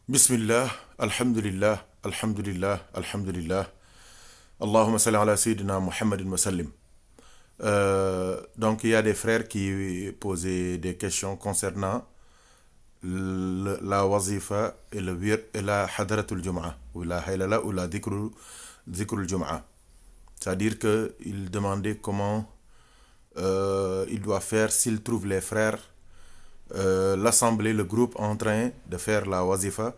Bismillah, alhamdulillah, alhamdulillah, alhamdulillah. Allahumma salli ala Sayyidina Muhammadin wa sallim. Donc, il y a des frères qui posaient des questions concernant la wazifa et le wir et la hadratul jum'a, ou la haylala ou la dhikrul jum'a. C'est-à-dire qu'ils demandaient comment il doit faire s'il trouve les frères, l'assemblée, le groupe en train de faire la wazifa,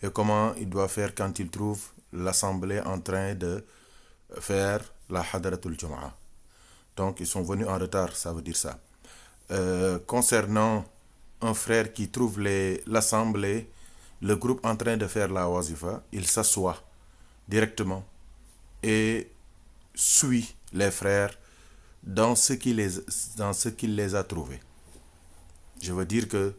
et comment il doit faire quand il trouve l'assemblée en train de faire la hadratul jum'a. Donc ils sont venus en retard, ça veut dire ça. Concernant un frère qui trouve l'assemblée, le groupe en train de faire la wazifa, il s'assoit directement et suit les frères dans ce qu'il les a trouvés. Je veux dire que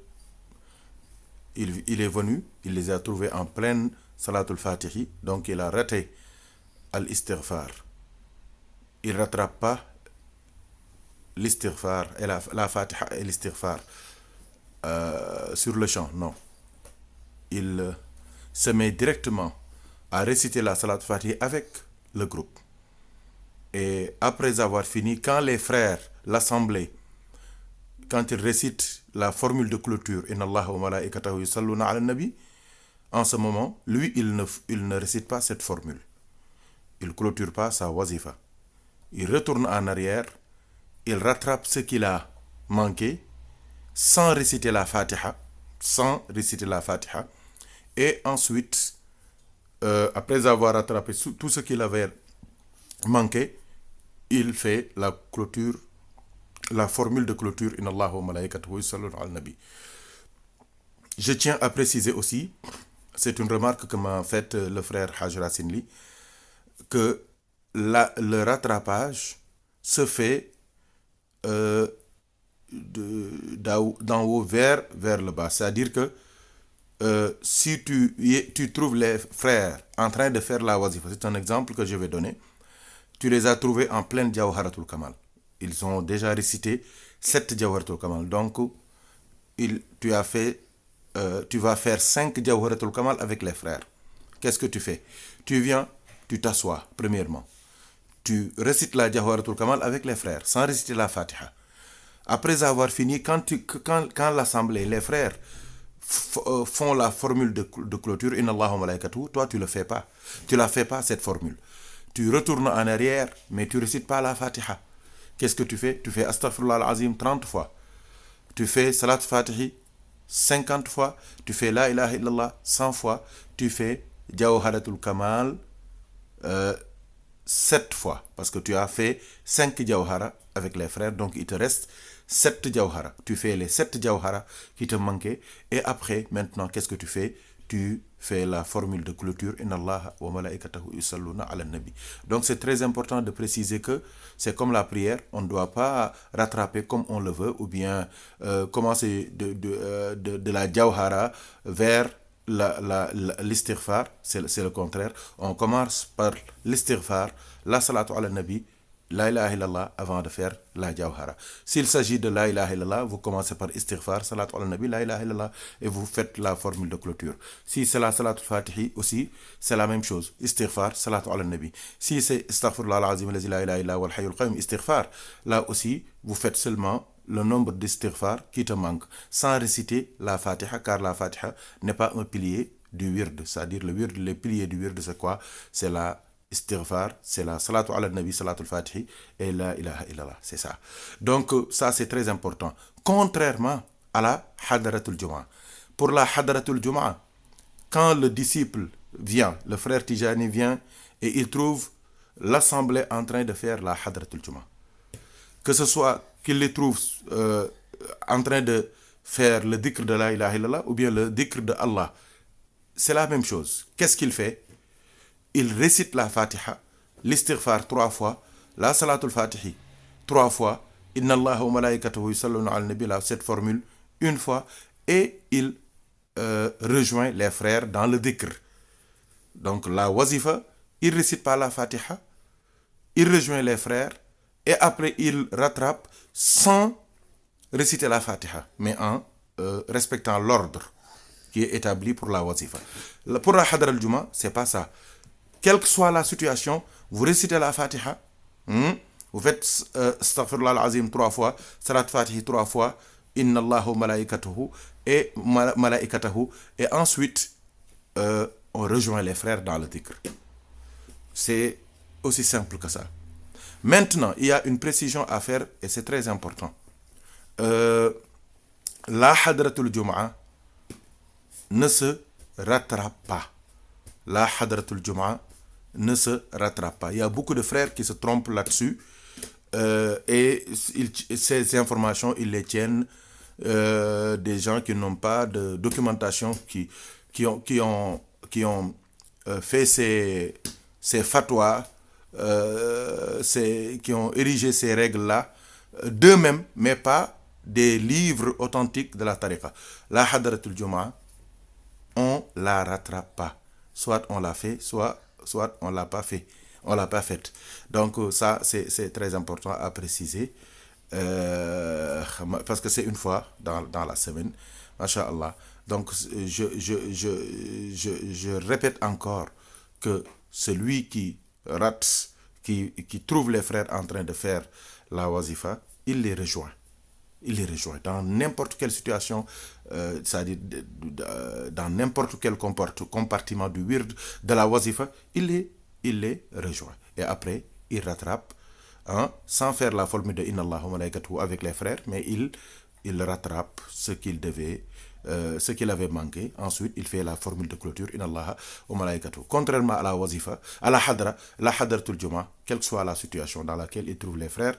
il est venu, il les a trouvés en pleine salatul fatihi, donc il a raté al-istighfar. Il ne rattrape pas l'istighfar et la fatiha et l'istighfar sur le champ, non. Il se met directement à réciter la salat fatihi avec le groupe. Et après avoir fini, quand les frères, l'assemblée, quand ils récitent la formule de clôture, Inna Allah wa malaikatahu yusalluna ala nabi, en ce moment, lui, il ne récite pas cette formule. Il ne clôture pas sa wazifa. Il retourne en arrière, il rattrape ce qu'il a manqué, sans réciter la fatiha, et ensuite, après avoir rattrapé tout ce qu'il avait manqué, il fait la clôture, la formule de clôture Inna Allah wa malaikatahu yusalluna ala nabi. Je tiens à préciser aussi, c'est une remarque que m'a faite le frère Hajra Sinli, que le rattrapage se fait d'en haut vers le bas. C'est-à-dire que si tu trouves les frères en train de faire la wazifa, c'est un exemple que je vais donner, tu les as trouvés en pleine Jawharatul Kamal. Ils ont déjà récité 7 Jawharatul Kamal. Donc, tu vas faire 5 Jawharatul Kamal avec les frères. Qu'est-ce que tu fais? Tu viens, tu t'assois, premièrement. Tu récites la Jawharatul Kamal avec les frères, sans réciter la Fatiha. Après avoir fini, quand l'assemblée, les frères font la formule de clôture, Inna Allah wa malaikatahu, toi tu ne le fais pas. Tu ne la fais pas, cette formule. Tu retournes en arrière, mais tu ne récites pas la Fatiha. Qu'est-ce que tu fais? Tu fais Astaghfirullah al-Azim 30 fois. Tu fais Salat Fatihi 50 fois. Tu fais La ilaha illallah 100 fois. Tu fais Jawharatul Kamal 7 fois. Parce que tu as fait 5 Jawhara avec les frères. Donc il te reste 7 Jawhara. Tu fais les 7 Jawhara qui te manquaient. Et après, maintenant, qu'est-ce que tu fais? Tu fais la formule de clôture Inna Allah wa malaikatahu yusalluna ala nabi. Donc c'est très important de préciser que c'est comme la prière, on ne doit pas rattraper comme on le veut ou bien commencer de la jawhara vers l'istighfar, c'est le contraire. On commence par l'istighfar, la salatu ala nabi, la ilaha illallah avant de faire la jawhara. S'il s'agit de la ilaha illallah, vous commencez par istighfar, salat ala nabi, la ilaha illallah, et vous faites la formule de clôture. Si c'est la salat fatihi aussi, c'est la même chose. Istighfar, salat ala nabi. Si c'est astaghfirullah al-azim, la ilaha illallah, wal hayyul qayyum, istighfar, là aussi, vous faites seulement le nombre d'istighfar qui te manque, sans réciter la fatiha, car la fatiha n'est pas un pilier du wird. C'est-à-dire le wird, les piliers du wird, c'est quoi? C'est la istighfar, c'est la salatu ala nabi, salatul fatihi et la ilaha illallah, c'est ça. Donc ça c'est très important. Contrairement à la hadratul jum'a. Pour la hadratul jum'a, quand le disciple vient, le frère Tijani vient et il trouve l'assemblée en train de faire la hadratul jum'a, que ce soit qu'il les trouve en train de faire le dhikr de la ilaha illallah ou bien le dhikr de Allah, c'est la même chose. Qu'est-ce qu'il fait? Il récite la Fatiha, l'istighfar 3 fois, la salatul fatihi 3 fois, Inna Allah wa malaikatahu yusalluna ala nabi, cette formule 1 fois, et il rejoint les frères dans le dhikr. Donc la wazifa, il récite pas la Fatiha, il rejoint les frères, et après il rattrape sans réciter la Fatiha, mais en respectant l'ordre. qui est établi pour la wazifa. Pour la hadra al-Juma, c'est pas ça. Quelle que soit la situation, vous récitez la Fatiha, vous faites Astaghfirullah al-Azim 3 fois, Salat Fatihi 3 fois, Inna Allahu malaikatahu et malaikatahu, et ensuite on rejoint les frères dans le dhikr. C'est aussi simple que ça. Maintenant, il y a une précision à faire et c'est très important. La hadratul Jum'a ne se rattrape pas. La hadratul Jum'a ne se rattrape pas. Il y a beaucoup de frères qui se trompent là-dessus et ces informations, ils les tiennent des gens qui n'ont pas de documentation, qui ont fait ces fatwas, qui ont érigé ces règles-là d'eux-mêmes, mais pas des livres authentiques de la tariqa. La hadratul Jum'a, on la rattrape pas. Soit on l'a fait, soit on l'a pas fait. On l'a pas faite. Donc ça, c'est très important à préciser. Parce que c'est une fois dans la semaine. Masha'Allah. Donc je répète encore que celui qui rate, qui trouve les frères en train de faire la wazifa, il les rejoint. Il les rejoint dans n'importe quelle situation, c'est-à-dire dans n'importe quel compartiment du wird de la wazifa, il les rejoint. Et après, il rattrape, sans faire la formule de Inna Allahu malaikatahu avec les frères, mais il rattrape ce qu'il avait manqué. Ensuite, il fait la formule de clôture Inna Allaha wa malaikatahu. Contrairement à la wazifa, à la hadratul Juma, quelle que soit la situation dans laquelle il trouve les frères,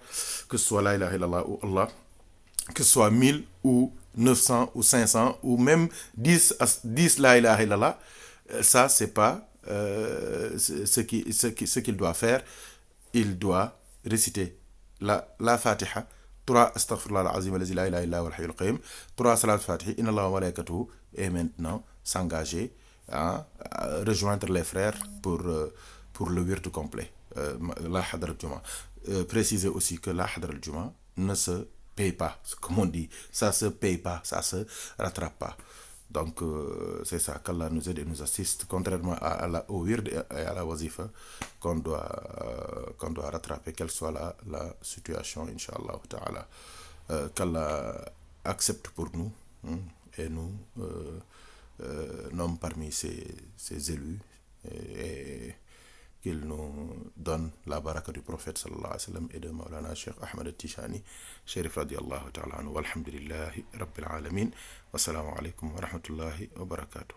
que ce soit la ilaha illallah ou Allah, que ce soit 1000 ou 900 ou 500 ou même 10 la ilaha illallah, ça c'est pas ce qu'il doit faire. Il doit réciter la Fatiha, 3 Astaghfirullah al-Azim allazi la ilaha illa huwa al-hayyul qayyum, 3 Salat Fatihi, Inna Allaha wa malaikatahu, et maintenant s'engager à rejoindre les frères pour le wird complet, la Hadra al-Juma. Préciser aussi que la Hadra al-Juma ne se paye pas, comme on dit, ça se paye pas, ça se rattrape pas. Donc c'est ça, qu'Allah nous aide et nous assiste, contrairement au wird et à la wazifa qu'on doit rattraper, quelle soit la situation, Inch'Allah ta'ala. Qu'Allah accepte pour nous et nous nomme parmi ses élus, et qu'il nous donne la baraka du prophète sallallahu alayhi wa sallam et de Maulana Cheikh Ahmed al-Tijani Sharif radiyallahu ta'ala anhu. Walhamdulillahi rabbil alamin. Wassalamu alaikum wa rahmatullahi wa barakatuh.